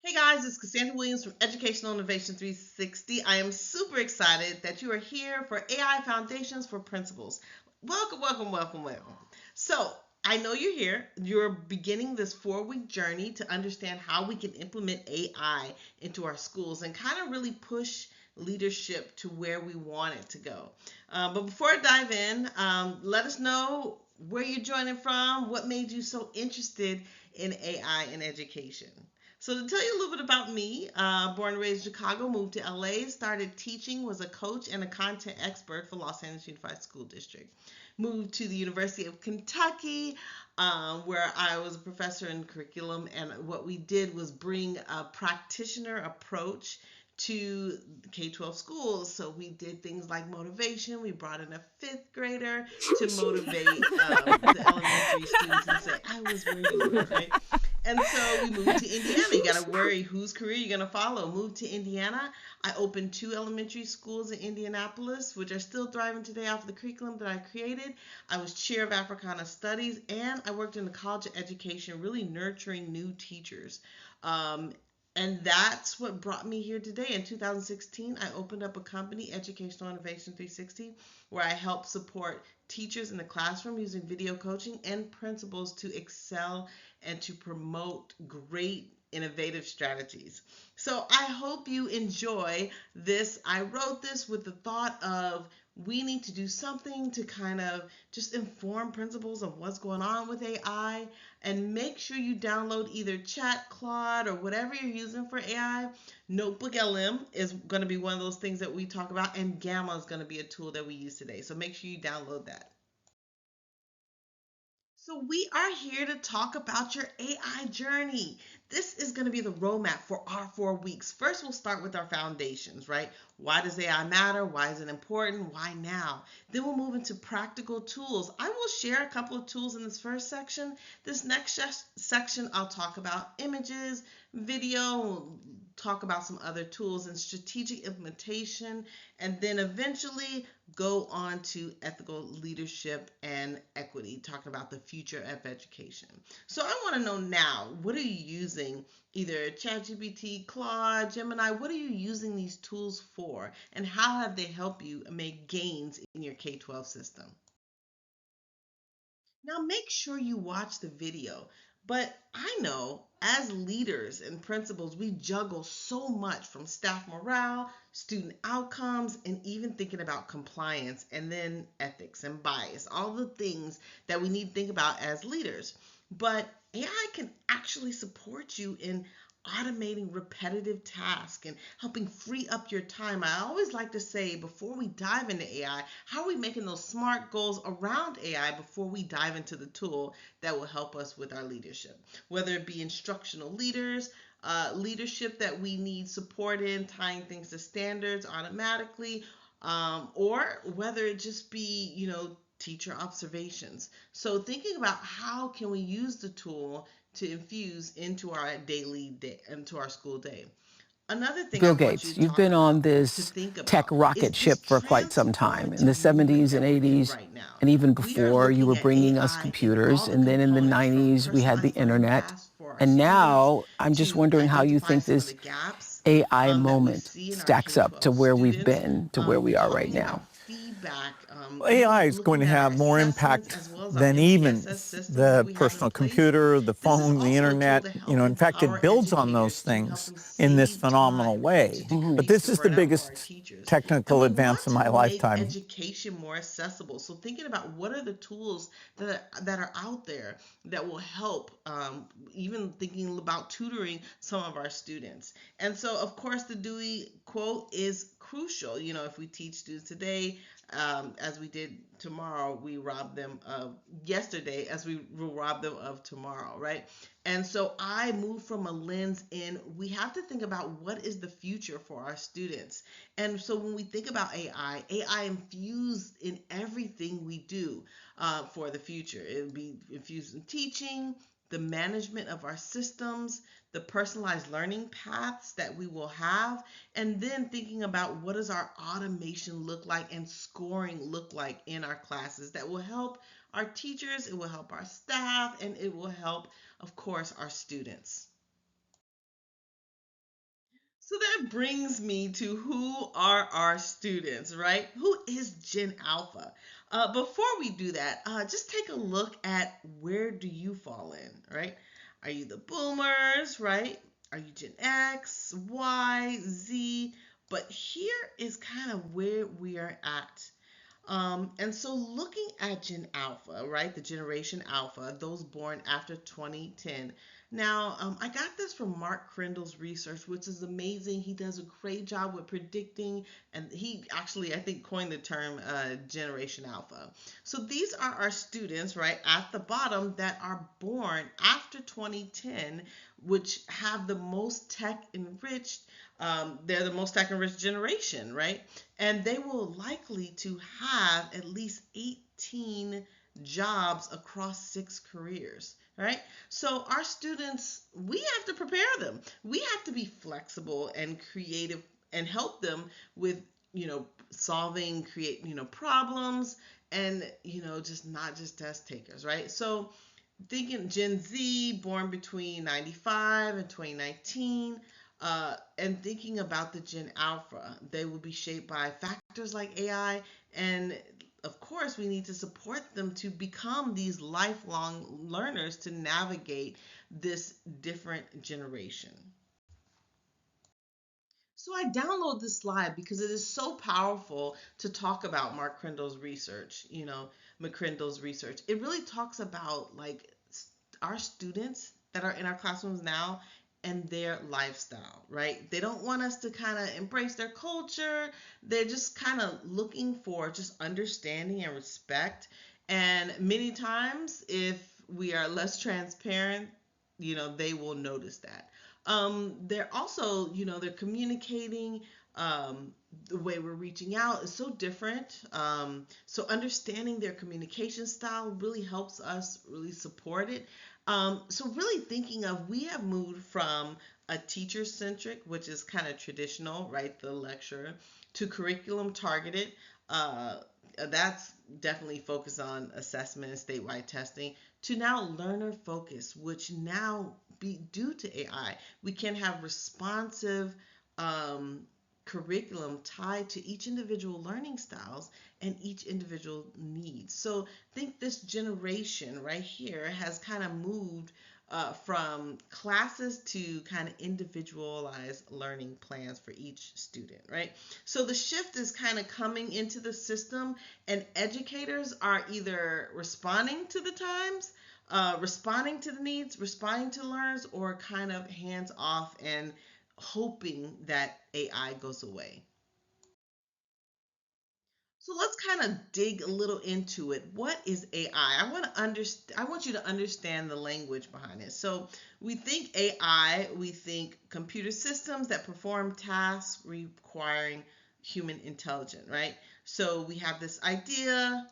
Hey guys, it's Cassandra Williams from Educational Innovation 360. I am super excited that you are here for AI Foundations for Principals. Welcome, welcome, welcome, welcome. So, I know you're here. You're beginning this 4-week journey to understand how we can implement AI into our schools and kind of really push leadership to where we want it to go. But before I dive in, let us know where you're joining from, what made you so interested in AI in education. So to tell you a little bit about me, born and raised in Chicago, moved to LA, started teaching, was a coach and a content expert for Los Angeles Unified School District. Moved to the University of Kentucky, where I was a professor in curriculum, and what we did was bring a practitioner approach to K-12 schools. So we did things like motivation. We brought in a 5th grader to motivate the elementary students and say, I was where you were, right? And so we moved to Indiana. You got to worry whose career you're going to follow. Moved to Indiana. I opened 2 elementary schools in Indianapolis, which are still thriving today off of the curriculum that I created. I was chair of Africana Studies, and I worked in the College of Education, really nurturing new teachers. And that's what brought me here today. In 2016, I opened up a company, Educational Innovation 360, where I help support teachers in the classroom using video coaching and principals to excel and to promote great innovative strategies. So I hope you enjoy this. I wrote this with the thought of we need to do something to kind of just inform principals of what's going on with AI, and make sure you download either Chat, Claude, or whatever you're using for AI. Notebook LM is going to be one of those things that we talk about, and Gamma is going to be a tool that we use today. So make sure you download that. So we are here to talk about your AI journey. This is going to be the roadmap for our 4 weeks. First, we'll start with our foundations, right? Why does AI matter? Why is it important? Why now? Then we'll move into practical tools. I will share a couple of tools in this first section. This next section, I'll talk about images, video, we'll talk about some other tools and strategic implementation, and then eventually go on to ethical leadership and equity, talking about the future of education. So I want to know now, what are you using? Either ChatGPT, Claude, Gemini, what are you using these tools for? And how have they helped you make gains in your K-12 system? Now make sure you watch the video. But I know as leaders and principals, we juggle so much from staff morale, student outcomes, and even thinking about compliance and then ethics and bias, all the things that we need to think about as leaders. But AI can actually support you in automating repetitive tasks and helping free up your time. I always like to say, before we dive into AI, how are we making those smart goals around AI before we dive into the tool that will help us with our leadership? Whether it be instructional leaders, leadership that we need support in, tying things to standards automatically, or whether it just be, teacher observations. So thinking about how can we use the tool to infuse into our daily day, into our school day. Another thing I Bill want you Gates, to you've talk been on about, to this think tech about, is rocket this ship for quite some time. In the transformative movement 70s and that we're in 80s, right now. and even We are before, you were looking at bringing us AI in all computers. the And then in the components, from 90s, we had the personalized learning internet. paths for our And students now I'm just to wondering how you identify think some of this the gaps AI that we moment see in our stacks up to K-12 where we've students, been to where we are right talking now. about feedback, AI even is going to looking at our have more assessments impact as well as our than even MTSS systems that the we have in personal place. computer, the This is phone, the also a tool internet. to You help know, in fact, it empower builds on those educators to help things them in this save phenomenal time and to way. But decrease this the is the burnout for our biggest teachers. And technical we want advance of to my make lifetime. education more accessible. So thinking about what are the tools that are out there that will help, even thinking about tutoring some of our students. And so, of course, the Dewey quote is crucial. If we teach students today, as we did tomorrow, we rob them of yesterday as we will rob them of tomorrow, right? And so I move from a lens in, we have to think about what is the future for our students. And so when we think about AI infused in everything we do for the future. It will be infused in teaching, the management of our systems, the personalized learning paths that we will have, and then thinking about what does our automation look like and scoring look like in our classes that will help our teachers, it will help our staff, and it will help, of course, our students. So that brings me to who are our students, right? Who is Gen Alpha? Before we do that, just take a look at where do you fall in, right? Are you the boomers, right? Are you Gen X, Y, Z? But here is kind of where we are at. And so looking at Gen Alpha, right, the generation Alpha, those born after 2010. Now, I got this from Mark Crandall's research, which is amazing. He does a great job with predicting, and he actually, I think, coined the term Generation Alpha. So these are our students, right, at the bottom that are born after 2010, which have the most tech enriched. They're the most tech enriched generation, right? And they will likely to have at least 18 jobs across 6 careers, right? So our students, we have to prepare them. We have to be flexible and creative and help them with, solving, problems and, just not just test takers, right? So thinking Gen Z, born between 95 and 2019, and thinking about the Gen Alpha, they will be shaped by factors like AI, and of course, we need to support them to become these lifelong learners to navigate this different generation. So I download this slide because it is so powerful to talk about Mark Crandall's research, McCrandall's research. It really talks about like our students that are in our classrooms now and their lifestyle, right? They don't want us to kind of embrace their culture. They're just kind of looking for just understanding and respect. And many times, if we are less transparent, they will notice that. They're also, they're communicating. The way we're reaching out is so different. So understanding their communication style really helps us really support it. So really thinking of, we have moved from a teacher centric, which is kind of traditional, right? The lecture, to curriculum targeted. That's definitely focused on assessment and statewide testing, to now learner focus, which now be due to AI. We can have responsive curriculum tied to each individual learning styles and each individual needs. So I think this generation right here has kind of moved from classes to kind of individualized learning plans for each student, right? So the shift is kind of coming into the system, and educators are either responding to the times, responding to the needs, responding to learners, or kind of hands off and hoping that AI goes away. So let's kind of dig a little into it. What is AI? I want you to understand the language behind it. So we think AI, we think computer systems that perform tasks requiring human intelligence, right? So we have this idea,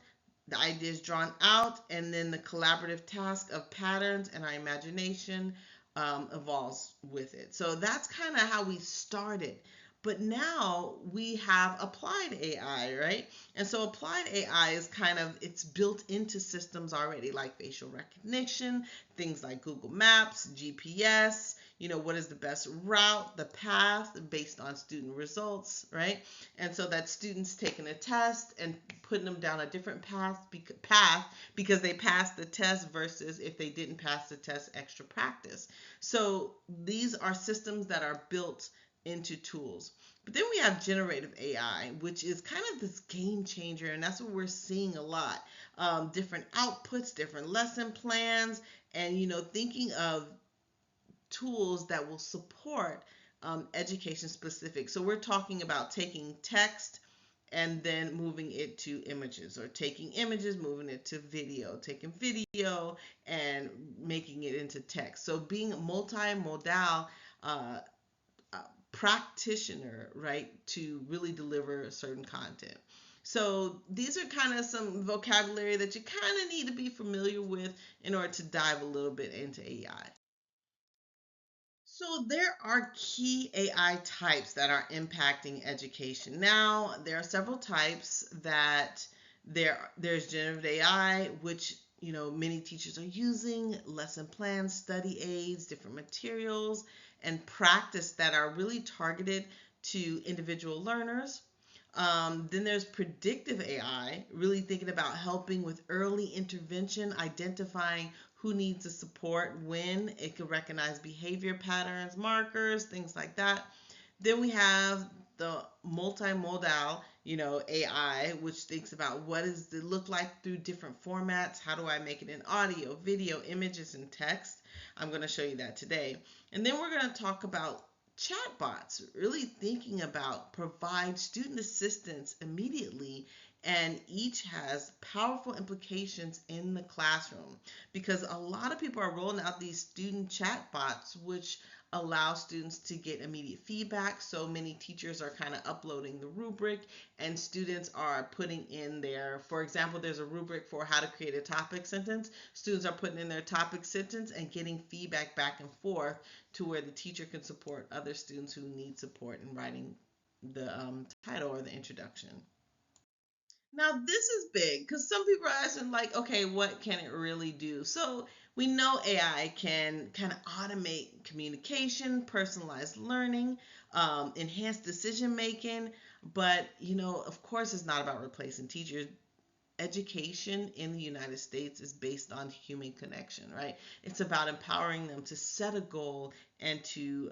the idea is drawn out, and then the collaborative task of patterns and our imagination evolves with it. So that's kind of how we started. But now we have applied AI, right? And so applied AI is kind of, it's built into systems already, like facial recognition, things like Google Maps, GPS, what is the best route, the path based on student results, right? And so that students taking a test and putting them down a different path because they passed the test versus if they didn't pass the test, extra practice. So these are systems that are built into tools. But then we have generative AI, which is kind of this game changer, and that's what we're seeing a lot. Different outputs, different lesson plans, and thinking of tools that will support education specific. So we're talking about taking text and then moving it to images, or taking images, moving it to video, taking video and making it into text. So being multimodal practitioner, right, to really deliver certain content. So these are kind of some vocabulary that you kind of need to be familiar with in order to dive a little bit into AI. So there are key AI types that are impacting education. Now, there are several types that there's generative AI, which many teachers are using, lesson plans, study aids, different materials, and practice that are really targeted to individual learners. Then there's predictive AI, really thinking about helping with early intervention, identifying who needs the support when. It can recognize behavior patterns, markers, things like that. Then we have the multimodal, AI, which thinks about what does it look like through different formats. How do I make it in audio, video, images, and text? I'm going to show you that today. And then we're going to talk about chatbots, really thinking about provide student assistance immediately, and each has powerful implications in the classroom because a lot of people are rolling out these student chatbots, which allow students to get immediate feedback. So many teachers are kind of uploading the rubric and students are putting in their, for example, there's a rubric for how to create a topic sentence. Students are putting in their topic sentence and getting feedback back and forth to where the teacher can support other students who need support in writing the title or the introduction. Now, this is big because some people are asking, like, okay, what can it really do? So, we know AI can kind of automate communication, personalized learning, enhance decision making, but, of course, it's not about replacing teachers. Education in the United States is based on human connection, right? It's about empowering them to set a goal and to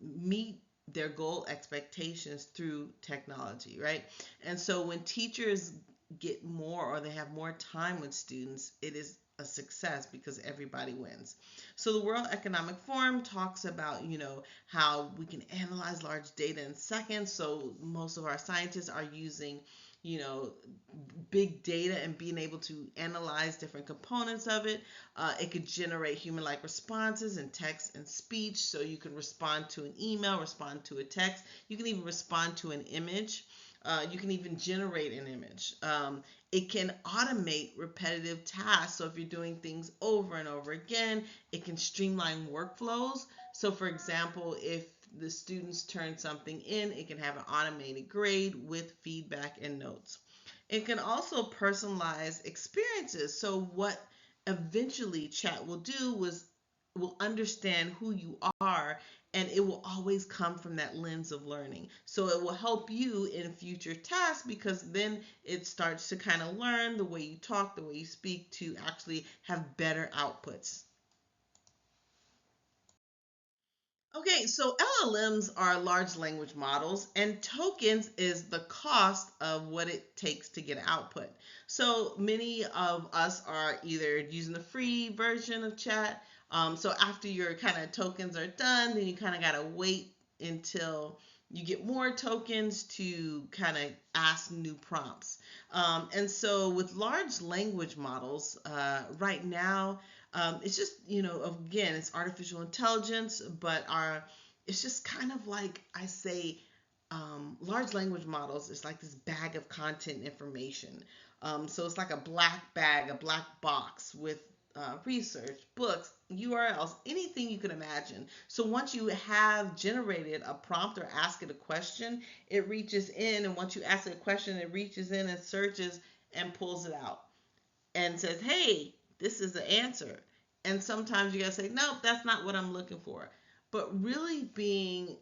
meet their goal expectations through technology, right? And so when teachers get more or they have more time with students, it is a success because everybody wins. So the World Economic Forum talks about, how we can analyze large data in seconds. So most of our scientists are using big data and being able to analyze different components of it. It could generate human-like responses in text and speech. So you can respond to an email, respond to a text. You can even respond to an image. You can even generate an image. It can automate repetitive tasks. So if you're doing things over and over again, it can streamline workflows. So for example, if the students turn something in, it can have an automated grade with feedback and notes. It can also personalize experiences. So what eventually chat will do will understand who you are, and it will always come from that lens of learning. So it will help you in future tasks because then it starts to kind of learn the way you talk, the way you speak to actually have better outputs. Okay, so LLMs are large language models, and tokens is the cost of what it takes to get output. So many of us are either using the free version of chat. So after your kind of tokens are done, then you kind of got to wait until you get more tokens to kind of ask new prompts. And so with large language models, right now, it's just, again, it's artificial intelligence, but it's just kind of like I say, large language models is like this bag of content information. So it's like a black bag, a black box with research, books, URLs, anything you could imagine. So once you have generated a prompt or ask it a question, it reaches in, and once you ask it a question, it reaches in and searches and pulls it out and says, hey, this is the answer. And sometimes you gotta say, nope, that's not what I'm looking for. But really being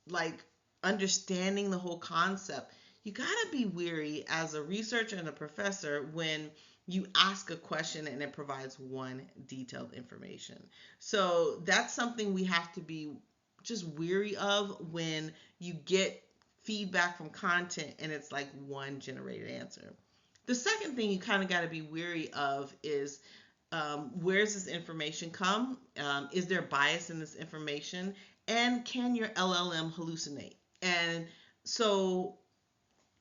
like understanding the whole concept, you gotta be weary as a researcher and a professor when you ask a question and it provides one detailed information. So that's something we have to be just weary of when you get feedback from content and it's like one generated answer. The second thing you kind of got to be weary of is where's this information come? Is there bias in this information? And can your LLM hallucinate? And so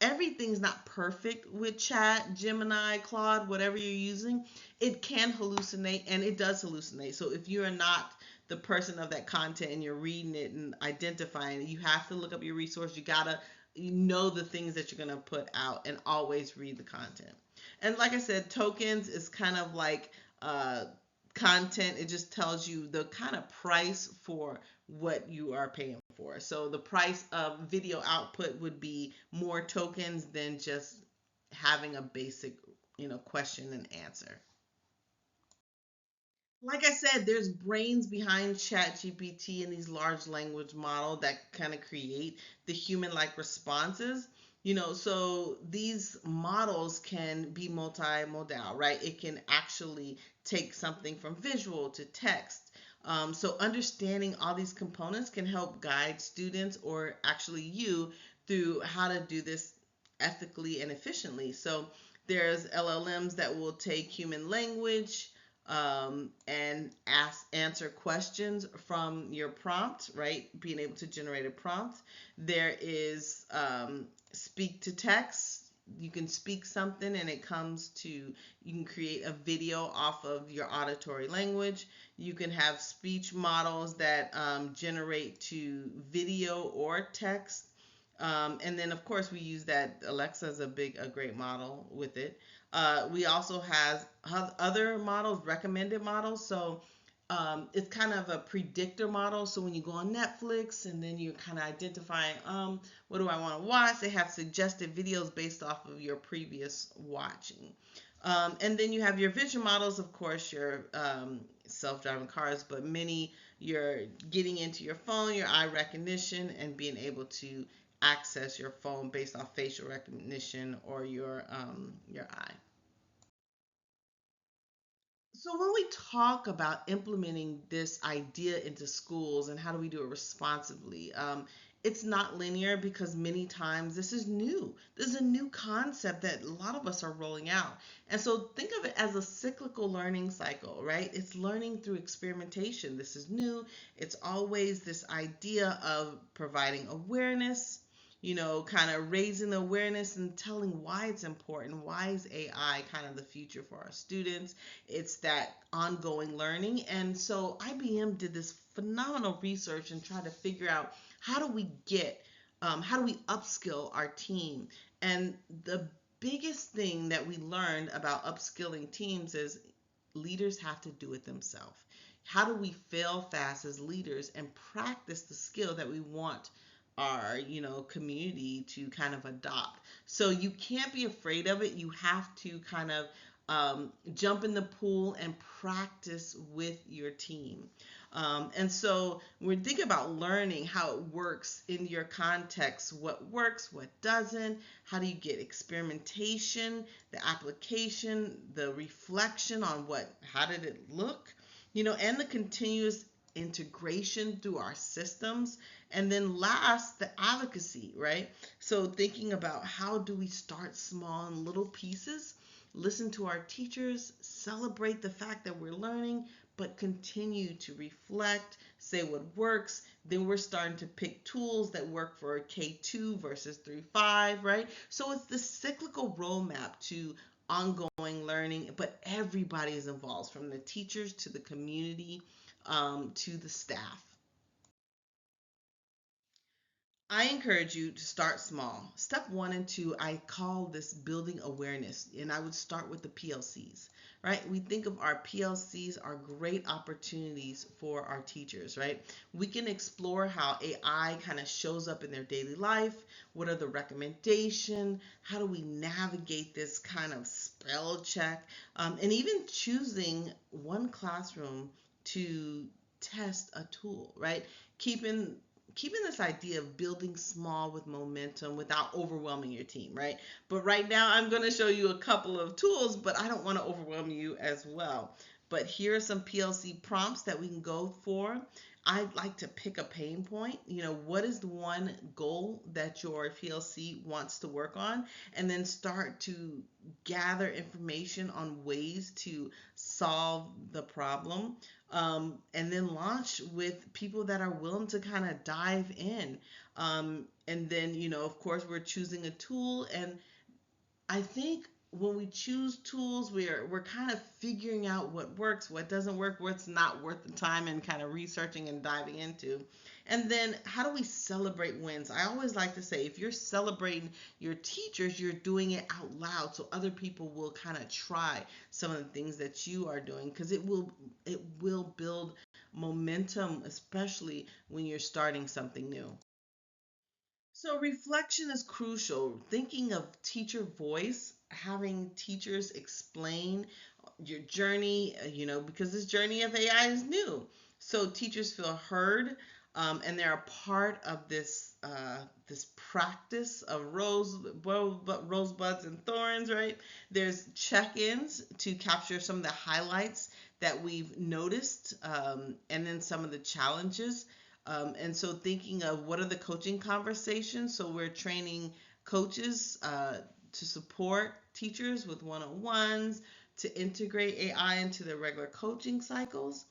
everything's not perfect with chat, Gemini, Claude, whatever you're using. It can hallucinate, and it does hallucinate. So if you are not the person of that content and you're reading it and identifying it, you have to look up your resource. You gotta know the things that you're going to put out and always read the content. And like I said, tokens is kind of like content. It just tells you the kind of price for what you are paying for. So the price of video output would be more tokens than just having a basic, question and answer. Like I said, there's brains behind ChatGPT and these large language model that kind of create the human-like responses. So these models can be multimodal, right? It can actually take something from visual to text. So understanding all these components can help guide students or actually you through how to do this ethically and efficiently. So there's LLMs that will take human language and answer questions from your prompt, right? Being able to generate a prompt. There is speak to text. You can speak something and it comes to, you can create a video off of your auditory language. You can have speech models that generate to video or text. And then of course we use that. Alexa is a great model with it. We also have other models, recommended models. So it's kind of a predictor model. So when you go on Netflix and then you're kind of identifying, what do I want to watch? They have suggested videos based off of your previous watching. And then you have your vision models, of course, your self-driving cars, but many you're getting into your phone, your eye recognition, and being able to access your phone based on facial recognition or your eye. So when we talk about implementing this idea into schools and how do we do it responsibly, it's not linear because many times this is new. This is a new concept that a lot of us are rolling out. And so think of it as a cyclical learning cycle, right? It's learning through experimentation. This is new. It's always this idea of providing awareness, kind of raising the awareness and telling why it's important. Why is AI kind of the future for our students? It's that ongoing learning. And so IBM did this phenomenal research and tried to figure out how do we upskill our team? And the biggest thing that we learned about upskilling teams is leaders have to do it themselves. How do we fail fast as leaders and practice the skill that we want our community to kind of adopt? So you can't be afraid of it. You have to kind of jump in the pool and practice with your team. And so when we think about learning how it works in your context, what works, what doesn't, how do you get experimentation, the application, the reflection on how did it look, and the continuous integration through our systems. And then last, the advocacy, right? So thinking about how do we start small in little pieces, listen to our teachers, celebrate the fact that we're learning, but continue to reflect, say what works. Then we're starting to pick tools that work for K2 versus 3-5, right? So it's the cyclical roadmap to ongoing learning, but everybody is involved, from the teachers to the community, to the staff. I encourage you to start small. Step 1 and 2, I call this building awareness, and I would start with the PLCs, right? We think of our PLCs are great opportunities for our teachers, right? We can explore how AI kind of shows up in their daily life. What are the recommendations? How do we navigate this kind of spell check? And even choosing one classroom to test a tool, right? Keeping this idea of building small with momentum without overwhelming your team, right? But right now I'm going to show you a couple of tools, but I don't want to overwhelm you as well. But here are some PLC prompts that we can go for. I'd like to pick a pain point. What is the one goal that your PLC wants to work on? And then start to gather information on ways to solve the problem. And then launch with people that are willing to kind of dive in. And then, of course, we're choosing a tool. And I think when we choose tools, we're kind of figuring out what works, what doesn't work, what's not worth the time, and kind of researching and diving into. And then how do we celebrate wins? I always like to say, if you're celebrating your teachers, you're doing it out loud so other people will kind of try some of the things that you are doing, because it will build momentum, especially when you're starting something new. So reflection is crucial. Thinking of teacher voice having teachers explain your journey, because this journey of AI is new. So teachers feel heard, and they're a part of this practice of rosebuds and thorns, right? There's check-ins to capture some of the highlights that we've noticed, and then some of the challenges. And so thinking of what are the coaching conversations. So we're training coaches to support teachers with one-on-ones, to integrate AI into their regular coaching cycles.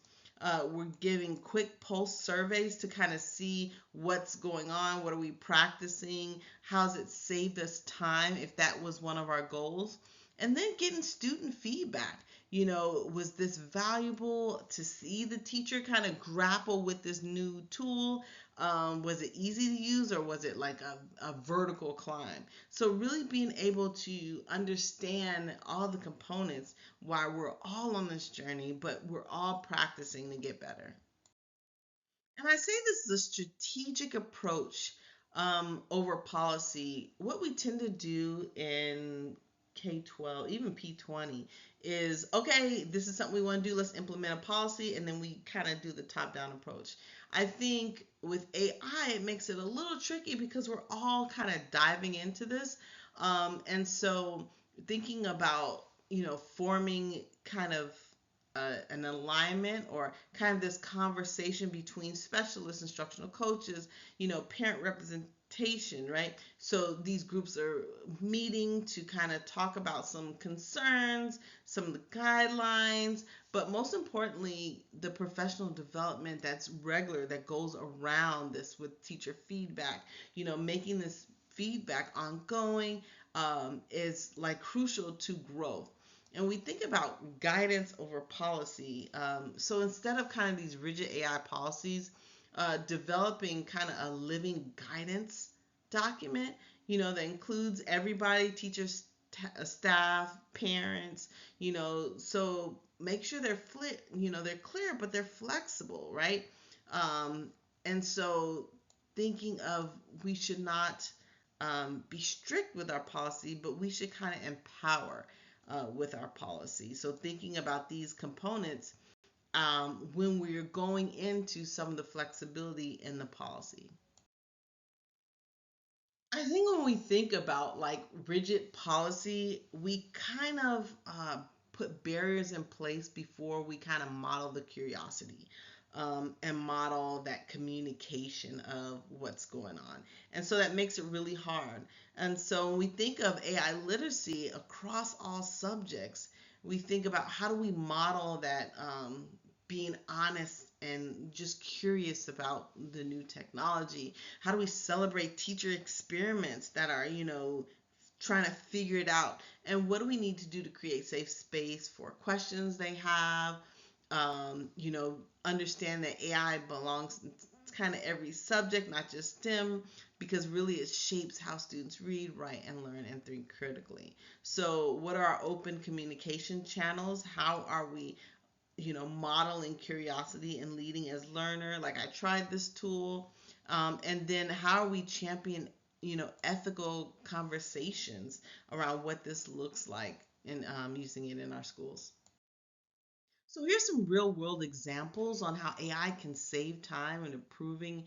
We're giving quick pulse surveys to kind of see what's going on, what are we practicing, how's it saved us time if that was one of our goals. And then getting student feedback. Was this valuable to see the teacher kind of grapple with this new tool? Was it easy to use, or was it like a vertical climb? So really being able to understand all the components while we're all on this journey, but we're all practicing to get better. And I say this is a strategic approach over policy. What we tend to do in K-12, even P-20, is okay, this is something we want to do, let's implement a policy, and then we kind of do the top-down approach. I think with AI, it makes it a little tricky because we're all kind of diving into this. And so thinking about, forming kind of an alignment, or kind of this conversation between specialists, instructional coaches, parent representation, right? So these groups are meeting to kind of talk about some concerns, some of the guidelines, but most importantly, the professional development that's regular that goes around this with teacher feedback, making this feedback ongoing is like crucial to growth. And we think about guidance over policy. So instead of kind of these rigid AI policies, developing kind of a living guidance document, that includes everybody, teachers, staff, parents, so make sure they're clear, but they're flexible, right? And so thinking of, we should not be strict with our policy, but we should kind of empower with our policy. So thinking about these components when we're going into some of the flexibility in the policy. I think when we think about like rigid policy, we kind of put barriers in place before we kind of model the curiosity, and model that communication of what's going on. And so that makes it really hard. And so when we think of AI literacy across all subjects, we think about how do we model that, being honest and just curious about the new technology. How do we celebrate teacher experiments that are, trying to figure it out? And what do we need to do to create safe space for questions they have? Understand that AI belongs to kind of every subject, not just STEM, because really it shapes how students read, write, and learn, and think critically. So what are our open communication channels? How are we modeling curiosity and leading as learner? Like, I tried this tool. And then how are we champion, ethical conversations around what this looks like, and using it in our schools. So here's some real world examples on how AI can save time and improving,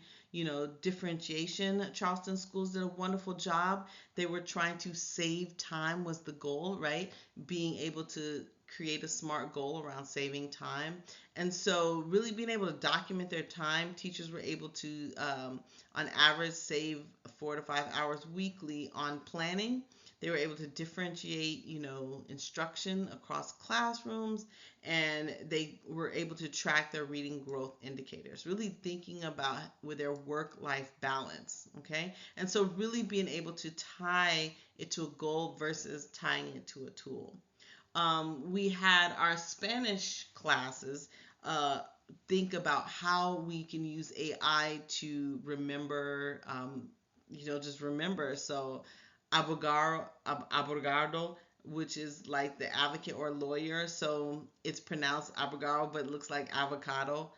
differentiation. Charleston schools did a wonderful job. They were trying to save time was the goal, right? Being able to create a smart goal around saving time. And so really being able to document their time, teachers were able to, on average, save 4 to 5 hours weekly on planning. They were able to differentiate, instruction across classrooms, and they were able to track their reading growth indicators, really thinking about with their work-life balance, okay? And so really being able to tie it to a goal versus tying it to a tool. We had our Spanish classes think about how we can use AI to remember, just remember. So abogado, which is like the advocate or lawyer. So it's pronounced abogado, but it looks like avocado,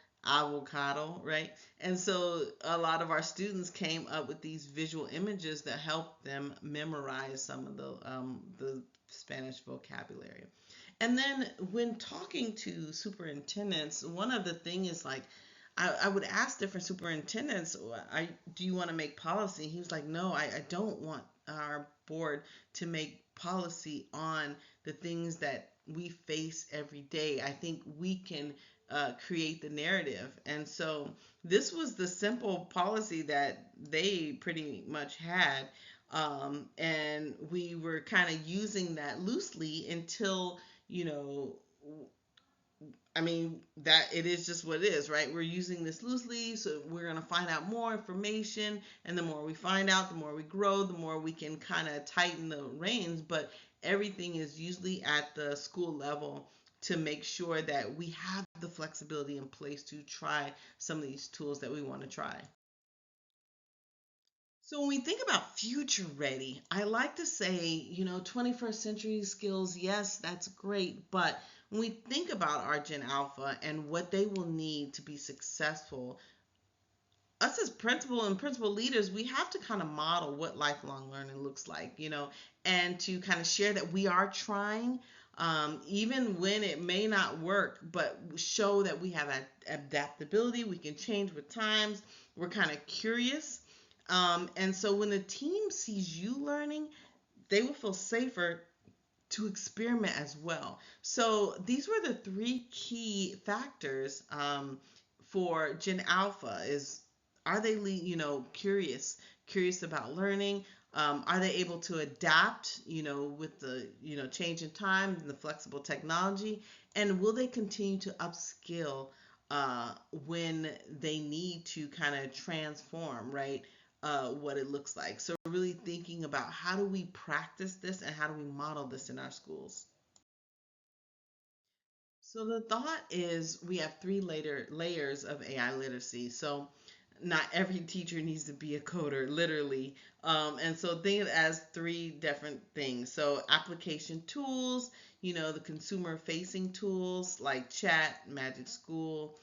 right? And so a lot of our students came up with these visual images that helped them memorize some of the Spanish vocabulary. And then when talking to superintendents, one of the things is like, I would ask different superintendents, do you want to make policy? He was like, no, I don't want our board to make policy on the things that we face every day. I think we can create the narrative. And so this was the simple policy that they pretty much had. And we were kind of using that loosely until, you know, I mean, that it is just what it is, right? We're using this loosely, so we're going to find out more information. And the more we find out, the more we grow, the more we can kind of tighten the reins. But everything is usually at the school level to make sure that we have the flexibility in place to try some of these tools that we want to try. So when we think about future ready, I like to say, 21st century skills, yes, that's great. But when we think about our Gen Alpha and what they will need to be successful, us as principal and principal leaders, we have to kind of model what lifelong learning looks like, and to kind of share that we are trying, even when it may not work, but show that we have adaptability, we can change with times, we're kind of curious. And so when the team sees you learning, they will feel safer to experiment as well. So these were the three key factors for Gen Alpha is, are they, curious about learning? Are they able to adapt, with the, change in time and the flexible technology? And will they continue to upskill when they need to kind of transform, right? What it looks like. So really thinking about how do we practice this and how do we model this in our schools. So the thought is we have three layers of AI literacy. So not every teacher needs to be a coder, literally. And so think of it as three different things. So application tools, the consumer facing tools like chat, Magic School,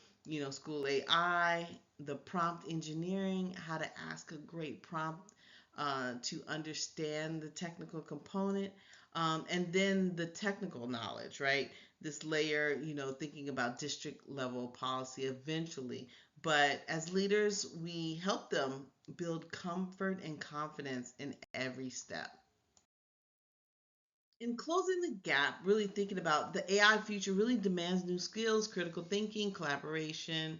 School AI, the prompt engineering, how to ask a great prompt to understand the technical component, and then the technical knowledge, right? This layer, thinking about district level policy eventually. But as leaders, we help them build comfort and confidence in every step. In closing the gap, really thinking about the AI future really demands new skills, critical thinking, collaboration,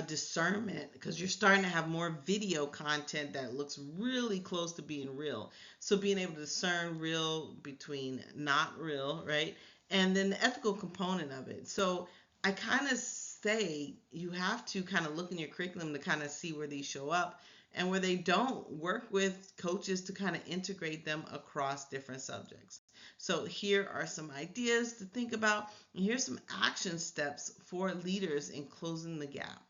discernment, because you're starting to have more video content that looks really close to being real. So being able to discern real between not real, right? And then the ethical component of it. So I kind of say you have to kind of look in your curriculum to kind of see where these show up, and where they don't, work with coaches to kind of integrate them across different subjects. So here are some ideas to think about, and here's some action steps for leaders in closing the gap.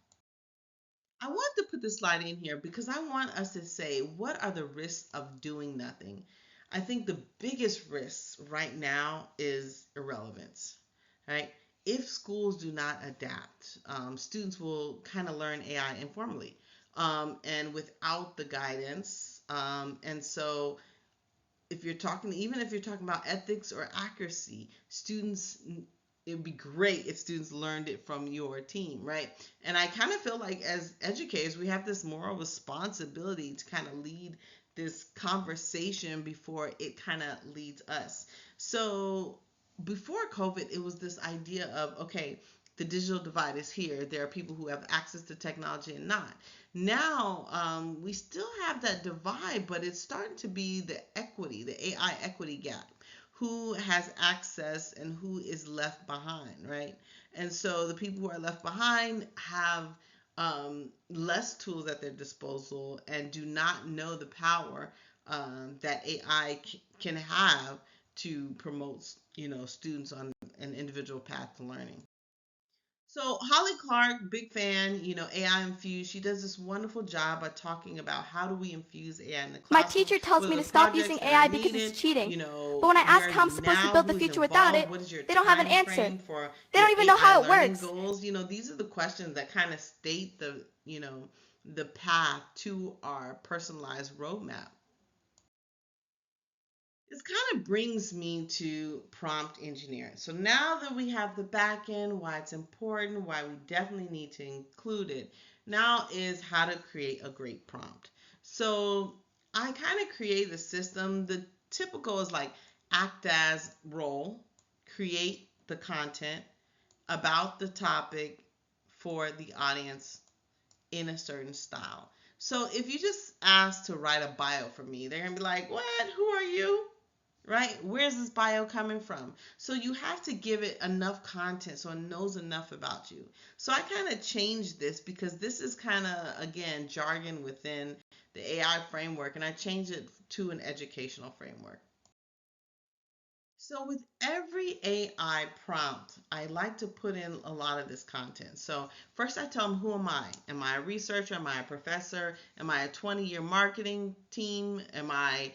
I want to put this slide in here because I want us to say, what are the risks of doing nothing? I think the biggest risk right now is irrelevance, right? If schools do not adapt, students will kind of learn AI informally, and without the guidance. And so even if you're talking about ethics or accuracy, students, it'd be great if students learned it from your team, right? And I kind of feel like as educators, we have this moral responsibility to kind of lead this conversation before it kind of leads us. So before COVID, it was this idea of, okay, the digital divide is here. There are people who have access to technology and not. Now, we still have that divide, but it's starting to be the equity, the AI equity gap. Who has access and who is left behind, right? And so the people who are left behind have less tools at their disposal and do not know the power that AI can have to promote, students on an individual path to learning. So Holly Clark, big fan, AI infused. She does this wonderful job of talking about how do we infuse AI in the My classroom. teacher tells What me are to the stop projects using that are AI because needed? it's cheating. But when I Where ask are how I'm you supposed to now? build the Who's future without involved? it, What is your they don't have an answer. frame for They your don't even know AI how it learning works. goals? These are the questions that kind of state the path to our personalized roadmap. This kind of brings me to prompt engineering. So now that we have the back end, why it's important, why we definitely need to include it, now is how to create a great prompt. So I kind of create the system. The typical is like act as role, create the content about the topic for the audience in a certain style. So if you just ask to write a bio for me, they're gonna be like, "What? Who are you?" Right? Where's this bio coming from? So you have to give it enough content so it knows enough about you. So I kind of changed this because this is kind of, again, jargon within the AI framework, and I changed it to an educational framework. So with every AI prompt, I like to put in a lot of this content. So first I tell them, who am I? Am I a researcher? Am I a professor? Am I a 20-year marketing team? Am I,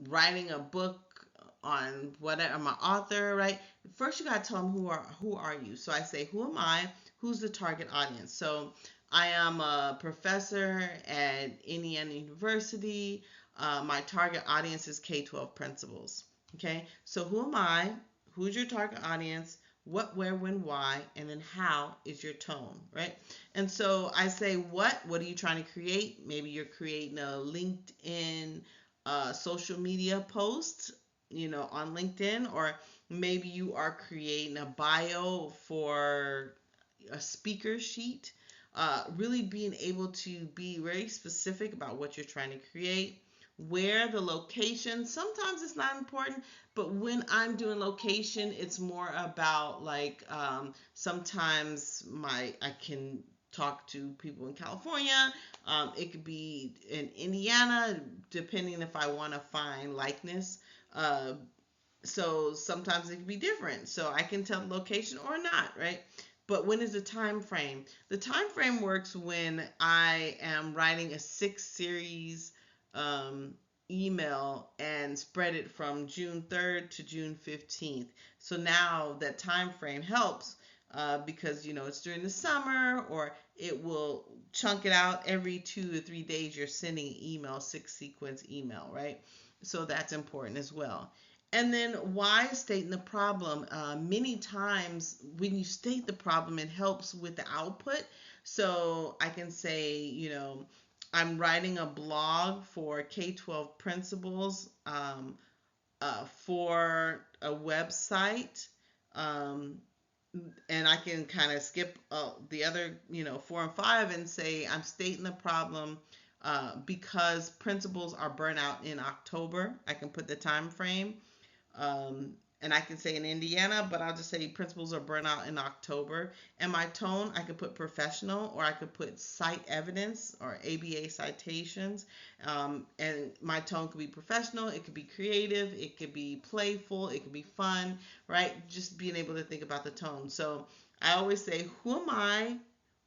writing a book on whatever? I'm an author, right? First you got to tell them who are you? So I say, who am I? Who's the target audience? So I am a professor at Indiana University. My target audience is K-12 principals. Okay, so who am I? Who's your target audience? What, where, when, why, and then how is your tone, right? And so I say, what are you trying to create? Maybe you're creating a LinkedIn social media post, on LinkedIn, or maybe you are creating a bio for a speaker sheet. Really being able to be very specific about what you're trying to create, where, the location. Sometimes it's not important, but when I'm doing location, it's more about like sometimes I can talk to people in California. It could be in Indiana, depending if I want to find likeness. So sometimes it can be different. So I can tell the location or not, right? But when is the time frame? The time frame works when I am writing a 6 series email and spread it from June 3rd to June 15th. So now that time frame helps because it's during the summer, or it will chunk it out every 2 to 3 days. You're sending an email, 6 sequence email, right? So that's important as well. And then why stating the problem? Many times when you state the problem, it helps with the output. So I can say, I'm writing a blog for K-12 principals for a website. And I can kind of skip the other, 4 and 5, and say I'm stating the problem because principals are burnt out in October. I can put the time frame. And I can say in Indiana, but I'll just say principals are burnt out in October. And my tone, I could put professional, or I could put cite evidence or ABA citations. And my tone could be professional, it could be creative, it could be playful, it could be fun, right? Just being able to think about the tone. So I always say, who am I?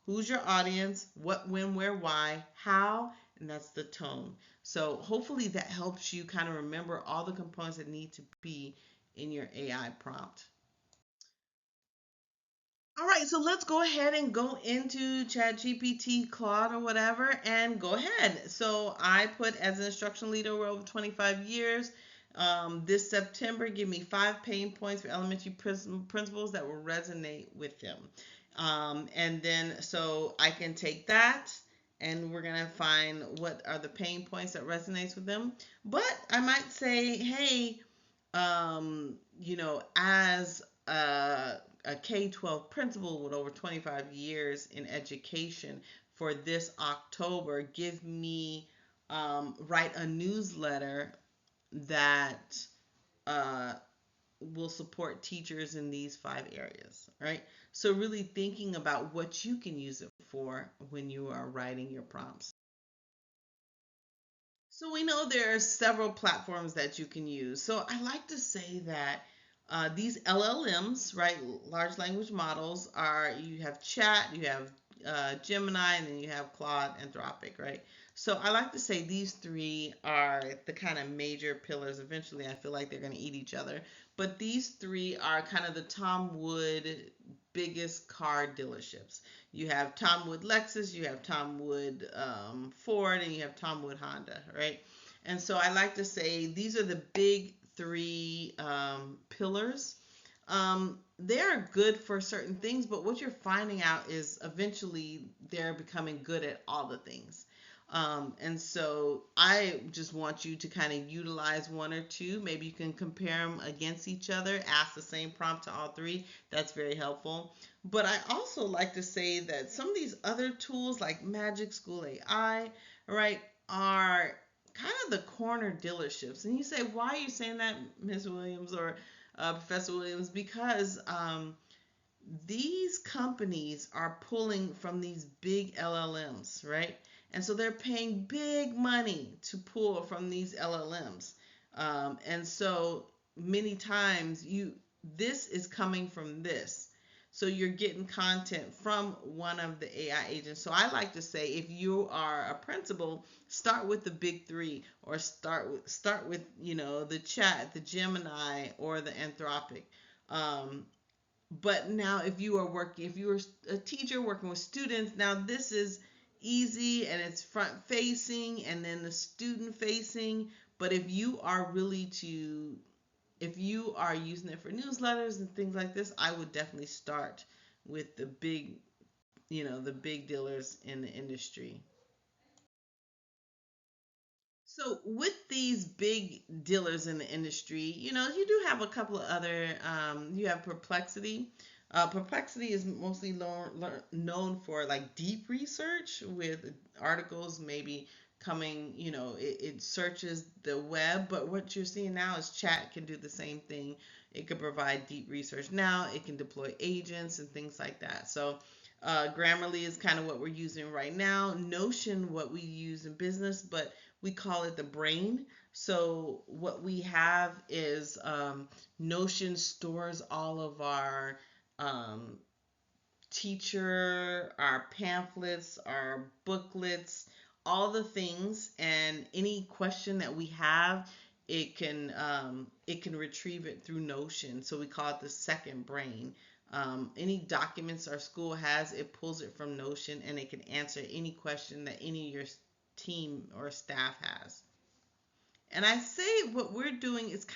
Who's your audience? What, when, where, why, how, and that's the tone. So hopefully that helps you kind of remember all the components that need to be in your AI prompt. All right, so let's go ahead and go into ChatGPT, Claude, or whatever, and go ahead. So I put, as an instruction leader over 25 years, this September, give me 5 pain points for elementary principals that will resonate with them. And then so I can take that, and we're going to find what are the pain points that resonates with them. But I might say, hey, as a K-12 principal with over 25 years in education, for this October, give me, write a newsletter that will support teachers in these 5 areas, right? So really thinking about what you can use it for when you are writing your prompts. So we know there are several platforms that you can use. So I like to say that these LLMs, right, large language models, you have Chat, you have Gemini, and then you have Claude, Anthropic, right? So I like to say these 3 are the kind of major pillars. Eventually, I feel like they're going to eat each other. But these 3 are kind of the Tom Wood biggest car dealerships. You have Tom Wood Lexus, you have Tom Wood Ford, and you have Tom Wood Honda, right? And so I like to say these are the big three pillars. They are good for certain things, but what you're finding out is eventually they're becoming good at all the things. And so I just want you to kind of utilize one or two. Maybe you can compare them against each other, ask the same prompt to all three. That's very helpful. But I also like to say that some of these other tools like Magic School AI, right, are kind of the corner dealerships. And you say, why are you saying that, Ms. Williams or Professor Williams? Because these companies are pulling from these big LLMs, right? And so they're paying big money to pull from these LLMs. And so many times this is coming from this. So you're getting content from one of the AI agents. So I like to say, if you are a principal, start with the big three, or start with the chat, the Gemini, or the Anthropic. But now if you are a teacher working with students, now this is easy and it's front facing and then the student facing. But if you are using it for newsletters and things like this, I would definitely start with the big dealers in the industry. So with these big dealers in the industry, you do have a couple of other, you have Perplexity. Perplexity is mostly known for like deep research with articles maybe coming, it searches the web, but what you're seeing now is chat can do the same thing. It can provide deep research now. It can deploy agents and things like that. So Grammarly is kind of what we're using right now. Notion, what we use in business, but we call it the brain. So what we have is Notion stores all of our teacher, our pamphlets, our booklets, all the things, and any question that we have, it can retrieve it through Notion. So we call it the second brain. Any documents our school has, it pulls it from Notion, and it can answer any question that any of your team or staff has. And I say what we're doing is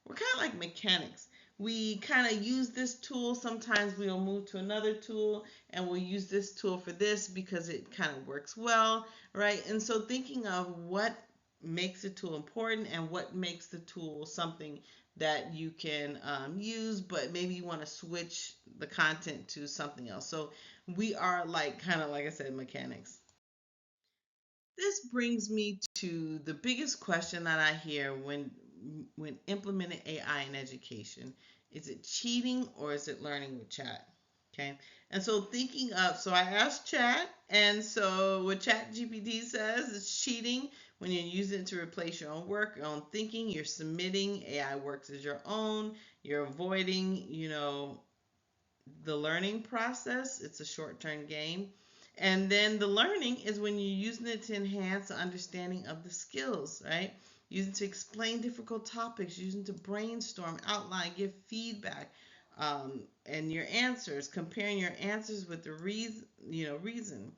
we're kind of like mechanics. We kind of use this tool. Sometimes we'll move to another tool and we'll use this tool for this because it kind of works well, right? And so thinking of what makes a tool important and what makes the tool something that you can use, but maybe you want to switch the content to something else. So we are kind of like I said, mechanics. This brings me to the biggest question that I hear when implementing AI in education. Is it cheating or is it learning with chat? Okay. And so so I asked chat, and so what chat GPT says is cheating when you're using it to replace your own work, your own thinking, you're submitting AI works as your own, you're avoiding, the learning process. It's a short-term game. And then the learning is when you're using it to enhance the understanding of the skills, right? Using to explain difficult topics, using to brainstorm, outline, give feedback, and your answers, comparing your answers with the reason.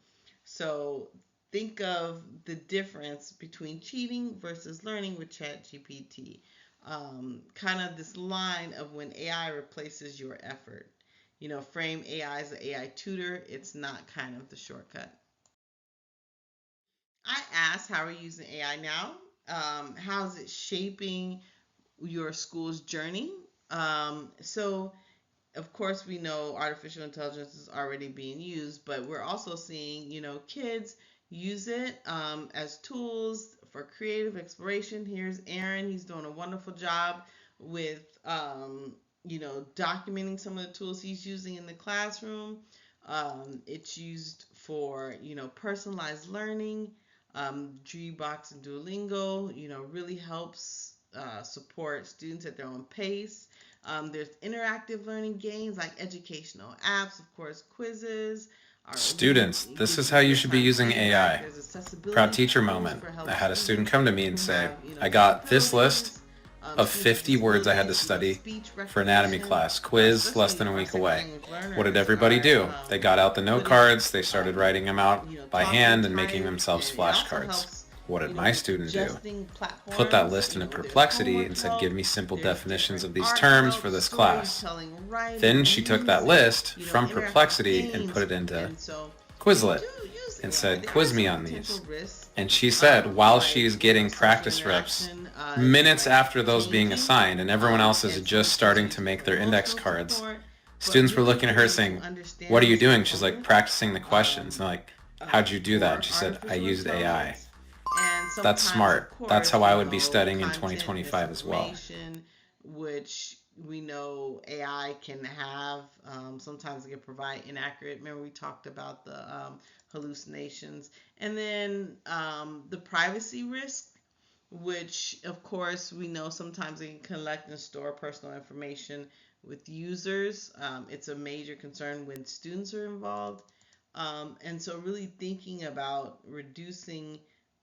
So think of the difference between cheating versus learning with ChatGPT. Kind of this line of when AI replaces your effort. Frame AI as an AI tutor. It's not kind of the shortcut. I asked, how are you using AI now? How is it shaping your school's journey? So, of course, we know artificial intelligence is already being used, but we're also seeing, kids use it as tools for creative exploration. Here's Aaron. He's doing a wonderful job with documenting some of the tools he's using in the classroom. It's used for, personalized learning. Gbox and Duolingo, really helps support students at their own pace. There's interactive learning games like educational apps, of course, quizzes. Students, this is how you should be using AI. Proud teacher moment. I had a student come to me and say, I got this list of 50 words I had to study for anatomy class, quiz less than a week away. What did everybody do? They got out the note cards, they started writing them out by hand and making themselves flashcards. What did my student do? Put that list into Perplexity and said, give me simple definitions of these terms for this class. Then she took that list from Perplexity and put it into Quizlet and said, quiz me on these. And she said, while she's getting practice reps, minutes after those being assigned and everyone else is just starting to make their index cards, students were looking at her saying, what are you doing? She's like, practicing the questions. And they're like, how'd you do that? And she said, I used AI. That's smart. That's how I would be studying in 2025 as well. Which we know AI can have. Sometimes it can provide inaccurate. Remember we talked about the hallucinations. And then the privacy risk, which of course we know sometimes it can collect and store personal information with users. It's a major concern when students are involved. And so really thinking about reducing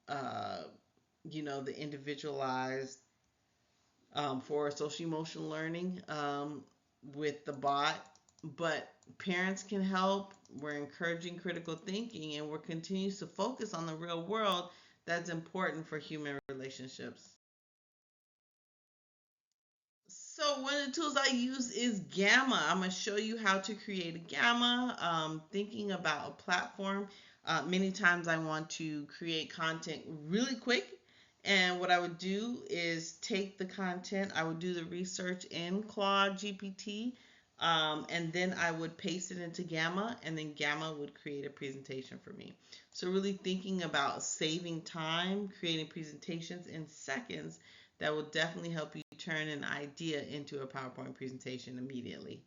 the individualized for social emotional learning with the bot, but parents can help. We're encouraging critical thinking, and we're continuing to focus on the real world that's important for human relationships. So one of the tools I use is Gamma. I'm going to show you how to create a Gamma, thinking about a platform. Many times I want to create content really quick. And what I would do is take the content, I would do the research in Claude GPT, and then I would paste it into Gamma, and then Gamma would create a presentation for me. So really thinking about saving time, creating presentations in seconds, that will definitely help you turn an idea into a PowerPoint presentation immediately.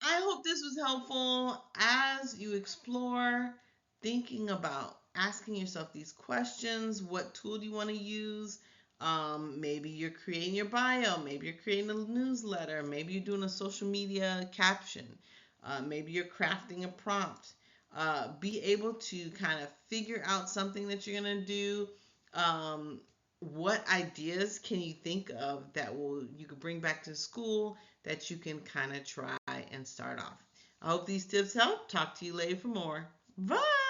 I hope this was helpful as you explore thinking about asking yourself these questions. What tool do you want to use? Maybe you're creating your bio. Maybe you're creating a newsletter. Maybe you're doing a social media caption. Maybe you're crafting a prompt. Be able to kind of figure out something that you're going to do. What ideas can you think of that you could bring back to school that you can kind of try and start off? I hope these tips help. Talk to you later for more. Bye.